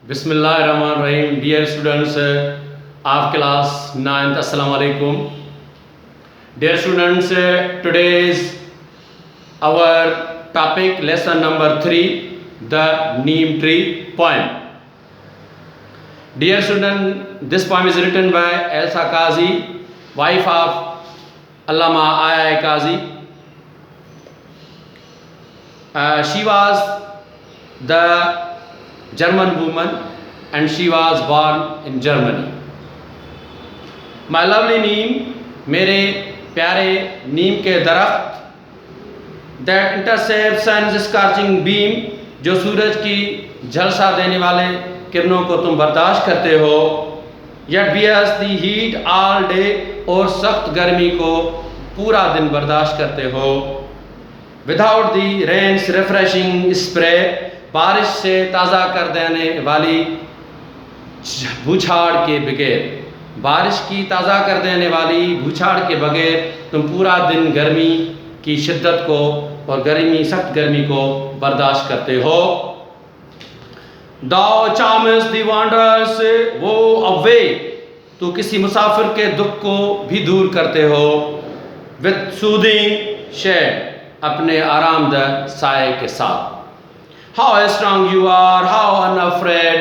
بسم اللہ الرحمن الرحیم. Dear students of class 9th, Assalamu alaikum. Dear students, today's our topic lesson number 3, the neem tree poem. Dear student, this poem is written by Elsa Qazi, wife of Allama Aya Qazi. She was the German woman and she was born in Germany. My lovely neem, میرے پیارے نیم کے درخت, that intercepts sun's scorching beam, جو سورج کی جھلسا دینے والے کرنوں کو تم برداشت کرتے ہو, yet bears the heat all day, اور سخت گرمی کو پورا دن برداشت کرتے ہو, without the rain's refreshing spray, بارش سے تازہ کر دینے والی بوچھاڑ کے بغیر, بارش کی تازہ کر دینے والی بوچھاڑ کے بغیر تم پورا دن گرمی کی شدت کو اور سخت گرمی کو برداشت کرتے ہو. Thou charmest the wanderers away, تو کسی مسافر کے دکھ کو بھی دور کرتے ہو, with soothing shade, اپنے آرام دہ سائے کے ساتھ. How strong you are, how unafraid,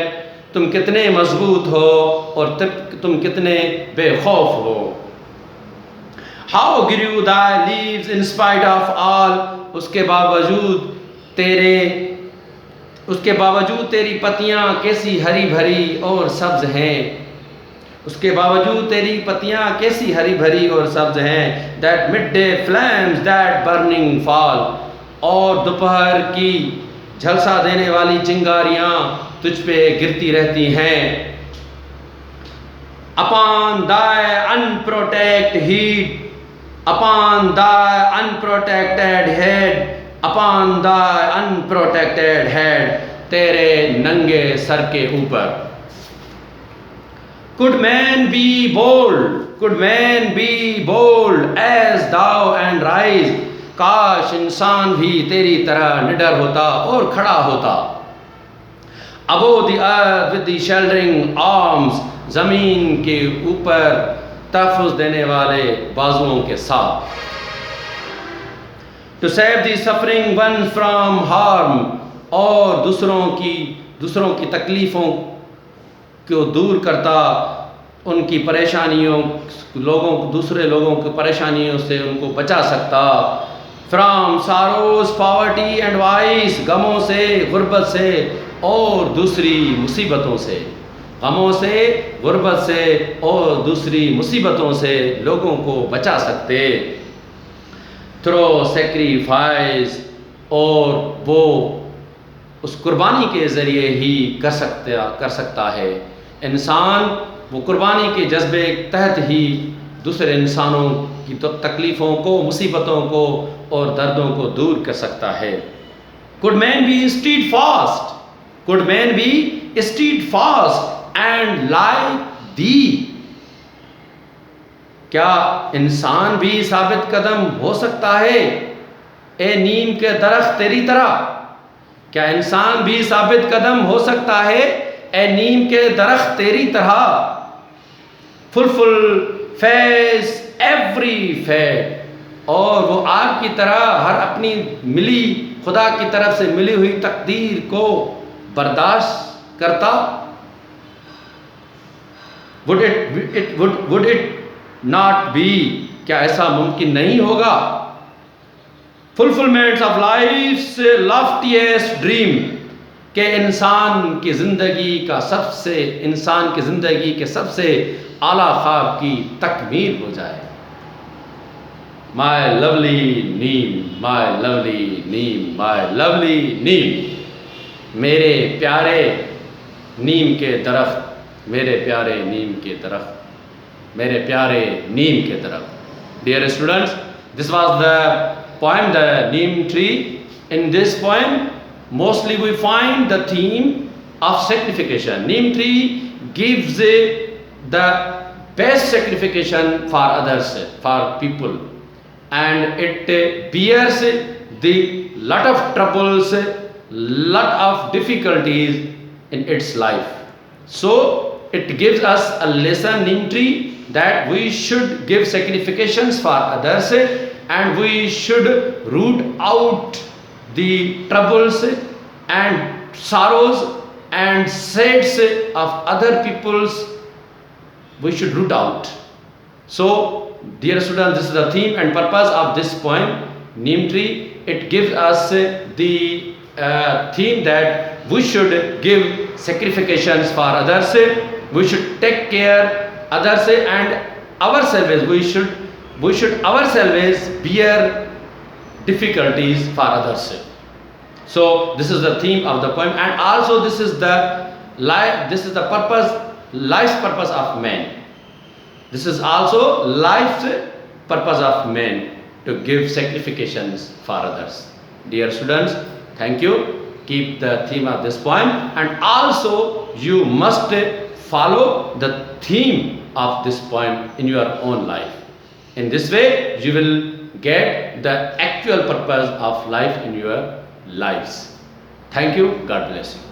تم کتنے مضبوط ہو اور تم کتنے بے خوف ہو. How grew thy leaves in spite of all, اس کے باوجود تیری پتیاں کیسی ہری بھری اور سبز ہیں, اس کے باوجود تیری پتیاں کیسی ہری بھری اور سبز ہیں. That midday flames that burning fall, اور دوپہر کی جھلسا دینے والی چنگاریاں تجھ پہ گرتی رہتی ہیں. Upon thy unprotected head, upon thy unprotected head, upon thy unprotected head, تیرے ننگے سر کے اوپر. Could man be bold, could man be bold as thou and rise, کاش انسان بھی تیری طرح نڈر ہوتا اور کھڑا ہوتا. Above the earth with the sheltering arms, زمین کے اوپر تحفظ دینے والے بازوؤں کے ساتھ. To save the suffering one from harm, اور دوسروں کی تکلیفوں کو دور کرتا, ان کی پریشانیوں, دوسرے لوگوں کی پریشانیوں سے ان کو بچا سکتا. From sorrows, poverty and vice, غموں سے, غربت سے اور دوسری مصیبتوں سے, غموں سے, غربت سے اور دوسری مصیبتوں سے لوگوں کو بچا سکتے. Through sacrifice, اور وہ اس قربانی کے ذریعے ہی کر سکتا ہے. انسان وہ قربانی کے جذبے کے تحت ہی دوسرے انسانوں کی تکلیفوں کو, مصیبتوں کو اور دردوں کو دور کر سکتا ہے. Could man be steadfast, could man be steadfast and like thee, کیا انسان بھی ثابت قدم ہو سکتا ہے اے نیم کے درخت تیری طرح, کیا انسان بھی ثابت قدم ہو سکتا ہے اے نیم کے درخت تیری طرح. Fulfill face every fate, اور وہ آپ کی طرح ہر اپنی خدا کی طرف سے ملی ہوئی تقدیر کو برداشت کرتا. Would it not be, کیا ایسا ممکن نہیں ہوگا. Fulfillment of life's loftiest dream, کہ انسان کی زندگی کے سب سے اعلیٰ خواب کی تکمیل ہو جائے. My lovely neem, my lovely neem, my lovely neem, میرے پیارے نیم کے درخت, میرے پیارے نیم کے درخت, میرے پیارے نیم کے درخت. Dear students, this was the poem, the neem tree. In this poem, mostly we find the theme of sacrification. Neem tree gives the best sacrification for others, for people, and it bears the lot of troubles, lot of difficulties in its life. So it gives us a lesson neem tree that we should give sacrifications for others, and we should root out the troubles and sorrows and sads of other people's. We should root out. So, dear students, this is the theme and purpose of this poem, Neem Tree. It gives us the theme that we should give sacrifications for others, we should take care others and ourselves. We should ourselves bear difficulties for others. So this is the theme of the poem, and also this is the life. This is the purpose, life's purpose of man. This is also life's purpose of man, to give sacrifications for others. Dear students, thank you. Keep the theme of this poem, and also you must follow the theme of this poem in your own life. In this way, you will get the actual purpose of life in your lives. Thank you. God bless you.